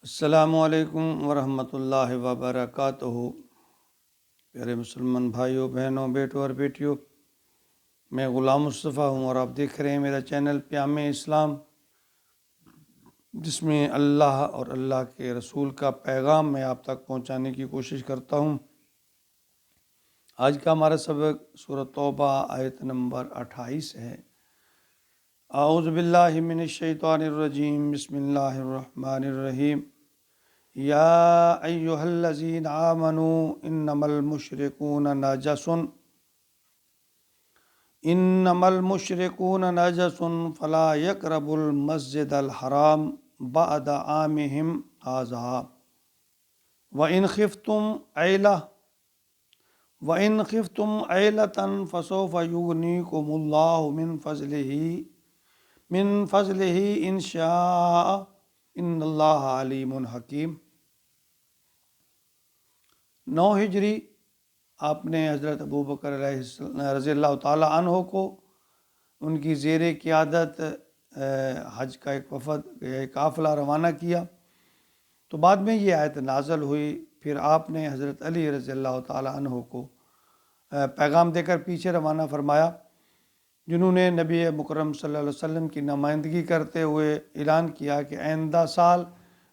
السلام علیکم ورحمۃ اللہ وبرکاتہ۔ پیارے مسلمان بھائیوں، بہنوں، بیٹوں اور بیٹیوں، میں غلام مصطفیٰ ہوں اور آپ دیکھ رہے ہیں میرا چینل پیام اسلام، جس میں اللہ اور اللہ کے رسول کا پیغام میں آپ تک پہنچانے کی کوشش کرتا ہوں۔ آج کا ہمارا سبق سورۃ توبہ آیت نمبر 28 ہے۔ اعوذ باللہ من الشیطان الرجیم، بسم اللہ الرحمن الرحیم۔ یا ایہا الذین آمنوا انما المشرکون نجس فلا یقربوا المسجد الحرام بعد عامہم ھذا وإن خفتم عیلۃ فسوف یغنیکم اللہ من فضلہ ان شاء ان اللہ علیم حکیم۔ 9 ہجری آپ نے حضرت ابوبکر رضی اللہ تعالیٰ عنہ کو ان کی زیر قیادت حج کا ایک وفد قافلہ روانہ کیا، تو بعد میں یہ آیت نازل ہوئی۔ پھر آپ نے حضرت علی رضی اللہ تعالیٰ عنہ کو پیغام دے کر پیچھے روانہ فرمایا، جنہوں نے نبی مکرم صلی اللہ علیہ وسلم کی نمائندگی کرتے ہوئے اعلان کیا کہ آئندہ سال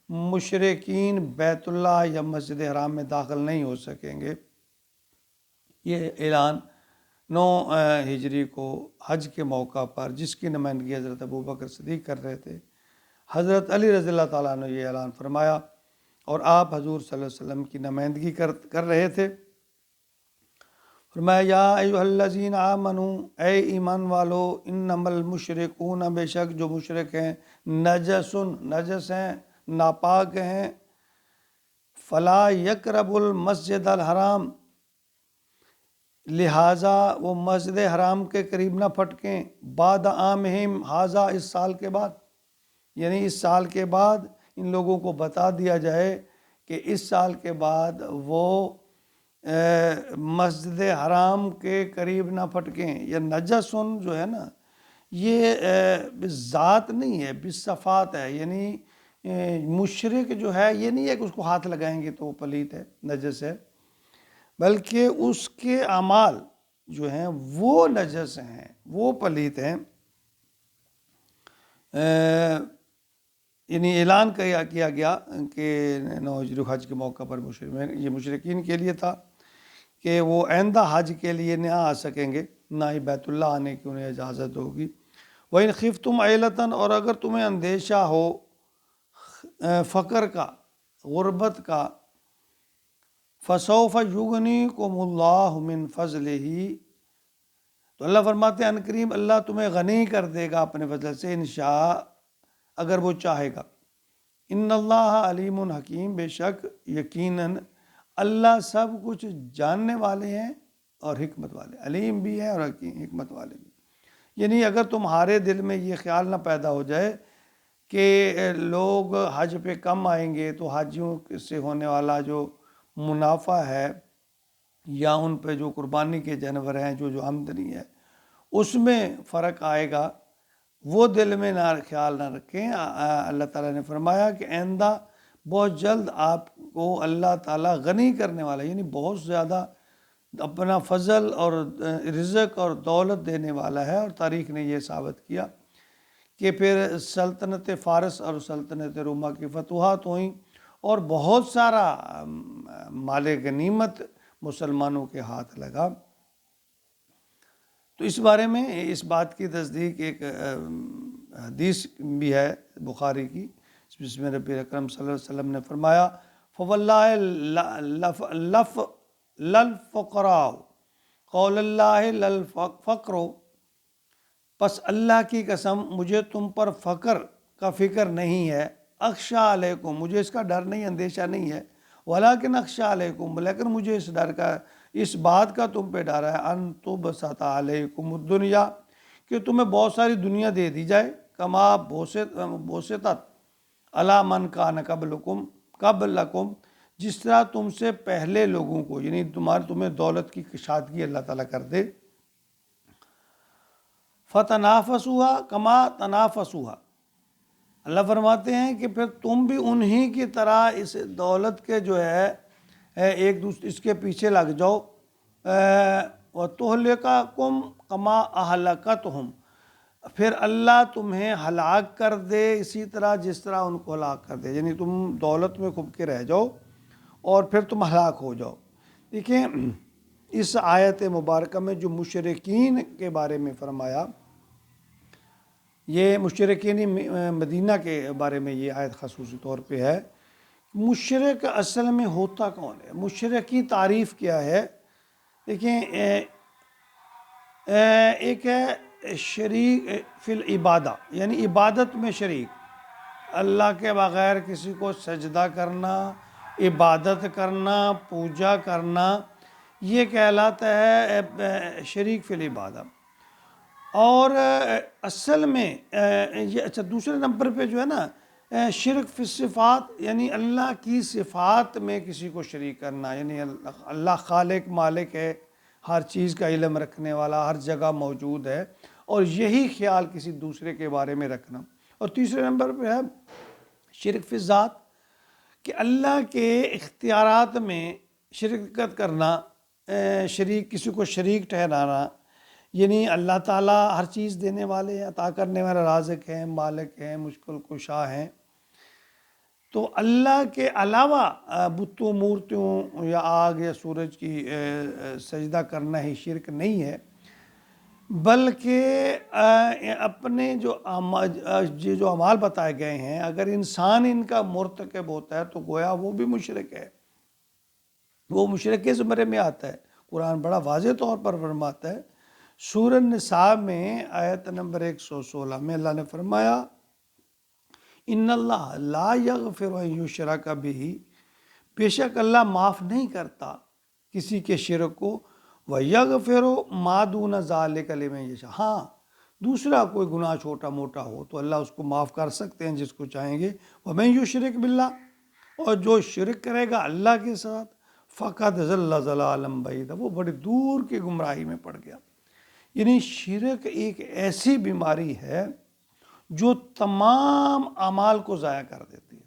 مشرکین بیت اللہ یا مسجد حرام میں داخل نہیں ہو سکیں گے۔ یہ اعلان 9 ہجری کو حج کے موقع پر، جس کی نمائندگی حضرت ابوبکر صدیق کر رہے تھے، حضرت علی رضی اللہ تعالیٰ نے یہ اعلان فرمایا اور آپ حضور صلی اللہ علیہ وسلم کی نمائندگی کر رہے تھے۔ فرمایا، یا ایھا الذین آمنوا، اے ایمان والو، انما المشرکون، بے شک جو مشرک ہیں، نجس ہیں، ناپاک ہیں، فلا یقربوا المسجد الحرام، لہٰذا وہ مسجد حرام کے قریب نہ پھٹکیں، بعد عامہم ھذا، اس سال کے بعد، یعنی اس سال کے بعد ان لوگوں کو بتا دیا جائے کہ اس سال کے بعد وہ مسجد حرام کے قریب نہ پھٹکیں۔ یہ نجسن جو ہے نا، یہ ذات نہیں ہے، بصفات ہے، یعنی مشرک جو ہے یہ نہیں ہے کہ اس کو ہاتھ لگائیں گے تو وہ پلیت ہے، نجس ہے، بلکہ اس کے اعمال جو ہیں وہ نجس ہیں، وہ پلیت ہیں۔ یعنی اعلان کیا گیا کہ 9 ہجری حج کے موقع پر یہ مشرکین کے لیے تھا کہ وہ آئندہ حج کے لیے نہ آ سکیں گے، نہ ہی بیت اللہ آنے کی انہیں اجازت ہوگی۔ وَإِنْ خِفْتُمْ عَيْلَةً، اور اگر تمہیں اندیشہ ہو فقر کا، غربت کا، فَسَوْفَ يُغْنِيكُمُ اللَّهُ مِنْ فَضْلِهِ، تو اللہ فرماتے ہیں عنقریب اللہ تمہیں غنی کر دے گا اپنے فضل سے، انشاء، اگر وہ چاہے گا۔ ان اللہ علیم حکیم، بے شک یقیناً اللہ سب کچھ جاننے والے ہیں اور حکمت والے، علیم بھی ہے اور حکمت والے بھی۔ یعنی اگر تمہارے دل میں یہ خیال نہ پیدا ہو جائے کہ لوگ حج پہ کم آئیں گے تو حاجیوں سے ہونے والا جو منافع ہے یا ان پہ جو قربانی کے جانور ہیں، جو آمدنی ہے، اس میں فرق آئے گا، وہ دل میں نہ خیال نہ رکھیں۔ اللہ تعالیٰ نے فرمایا کہ آئندہ بہت جلد آپ کو اللہ تعالیٰ غنی کرنے والا، یعنی بہت زیادہ اپنا فضل اور رزق اور دولت دینے والا ہے۔ اور تاریخ نے یہ ثابت کیا کہ پھر سلطنت فارس اور سلطنت روما کی فتوحات ہوئیں اور بہت سارا مال غنیمت مسلمانوں کے ہاتھ لگا۔ تو اس بارے میں اس بات کی تصدیق ایک حدیث بھی ہے بخاری کی، جس میں نبی اکرم صلی اللہ علیہ وسلم نے فرمایا، فواللہ للفقراء قول اللہ للفقر، پس اللہ کی قسم مجھے تم پر فقر کا فکر نہیں ہے، اخشا علیکم، مجھے اس کا ڈر نہیں، اندیشہ نہیں ہے، ولیکن اخشا علیکم، لیکن مجھے اس ڈر کا، اس بات کا تم پہ ڈر ہے، ان تبسط علیکم الدنیا، کہ تمہیں بہت ساری دنیا دے دی جائے، کما بوسطت علی من کان قبلکم، جس طرح تم سے پہلے لوگوں کو، یعنی تمہیں دولت کی کشادگی اللہ تعالیٰ کر دے۔ فتنافسوها کما تنافسوها، اللہ فرماتے ہیں کہ پھر تم بھی انہی کی طرح اس دولت کے جو ہے ایک دوسرے اس کے پیچھے لگ جاؤ، وَتُهْلِكَكُمْ كَمَا أَهْلَكَتْهُمْ، پھر اللہ تمہیں ہلاک کر دے اسی طرح جس طرح ان کو ہلاک کر دے، یعنی تم دولت میں کھب کے رہ جاؤ اور پھر تم ہلاک ہو جاؤ۔ دیکھیں اس آیت مبارکہ میں جو مشرکین کے بارے میں فرمایا، یہ مشرکین مدینہ کے بارے میں یہ آیت خصوصی طور پہ ہے۔ مشرک اصل میں ہوتا کون ہے؟ مشرک کی تعریف کیا ہے؟ دیکھیں ایک ہے شریک فی العبادہ، یعنی عبادت میں شریک، اللہ کے بغیر کسی کو سجدہ کرنا، عبادت کرنا، پوجا کرنا، یہ کہلاتا ہے شریک فی العبادہ۔ اور اصل میں یہ اچھا دوسرے نمبر پہ جو ہے نا شرک فی الصفات، یعنی اللہ کی صفات میں کسی کو شریک کرنا، یعنی اللہ خالق مالک ہے، ہر چیز کا علم رکھنے والا، ہر جگہ موجود ہے، اور یہی خیال کسی دوسرے کے بارے میں رکھنا۔ اور تیسرے نمبر پہ ہے شرک فی الذات، کہ اللہ کے اختیارات میں شرکت کرنا، شریک کسی کو شریک ٹھہرانا، یعنی اللہ تعالیٰ ہر چیز دینے والے ہیں، عطا کرنے والے، رازق ہیں، مالک ہیں، مشکل کشا ہیں، تو اللہ کے علاوہ بتوں مورتیوں یا آگ یا سورج کی سجدہ کرنا ہی شرک نہیں ہے، بلکہ اپنے جو اعمال بتائے گئے ہیں اگر انسان ان کا مرتکب ہوتا ہے تو گویا وہ بھی مشرک ہے، وہ مشرک کے زمرے میں آتا ہے۔ قرآن بڑا واضح طور پر فرماتا ہے، سورہ النساء میں آیت نمبر 116 میں اللہ نے فرمایا ان اللہ لا یغفر ان یشرک بہ، بے شک اللہ معاف نہیں کرتا کسی کے شرک کو، وَيَغْفِرُ مَا دُونَ ذَلِكَ لِمَن یشاء، ہاں دوسرا کوئی گناہ چھوٹا موٹا ہو تو اللہ اس کو معاف کر سکتے ہیں جس کو چاہیں گے، وَمَن یُشْرِکْ بِاللَّهِ، اور جو شرک کرے گا اللہ کے ساتھ، فَقَدْ ضَلَّ ضَلَالًا بَعِيدًا، وہ بڑی دور کی گمراہی میں پڑ گیا۔ یعنی شرک ایک ایسی بیماری ہے جو تمام اعمال کو ضائع کر دیتی ہے۔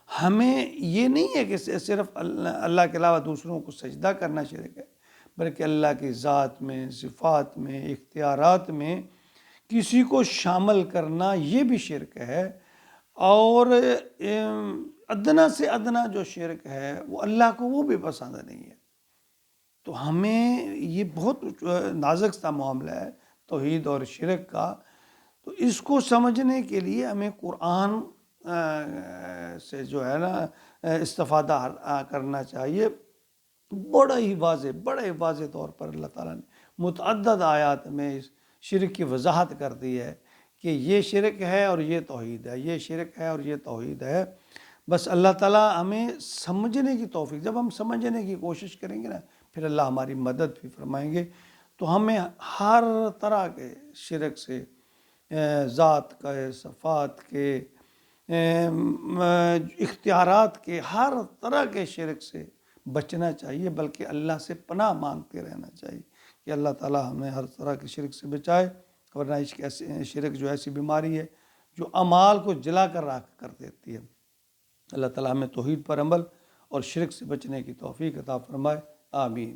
ہمیں یہ نہیں ہے کہ صرف اللہ کے علاوہ دوسروں کو سجدہ کرنا شرک ہے، بلکہ اللہ کی ذات میں، صفات میں، اختیارات میں کسی کو شامل کرنا یہ بھی شرک ہے۔ اور ادنا سے ادنا جو شرک ہے وہ اللہ کو وہ بھی پسند نہیں ہے۔ تو ہمیں یہ بہت نازک سا معاملہ ہے توحید اور شرک کا، تو اس کو سمجھنے کے لیے ہمیں قرآن سے جو ہے نا استفادہ کرنا چاہیے۔ بڑا ہی واضح طور پر اللہ تعالیٰ نے متعدد آیات میں اس شرک کی وضاحت کر دی ہے کہ یہ شرک ہے اور یہ توحید ہے، یہ شرک ہے اور یہ توحید ہے۔ بس اللہ تعالیٰ ہمیں سمجھنے کی توفیق، جب ہم سمجھنے کی کوشش کریں گے نا پھر اللہ ہماری مدد بھی فرمائیں گے۔ تو ہمیں ہر طرح کے شرک سے، ذات کے، صفات کے، اختیارات کے، ہر طرح کے شرک سے بچنا چاہیے، بلکہ اللہ سے پناہ مانگتے رہنا چاہیے کہ اللہ تعالیٰ ہمیں ہر طرح کے شرک سے بچائے، ورنہ شرک جو ایسی بیماری ہے جو اعمال کو جلا کر راکھ کر دیتی ہے۔ اللہ تعالیٰ ہمیں توحید پر عمل اور شرک سے بچنے کی توفیق عطا فرمائے، آمین۔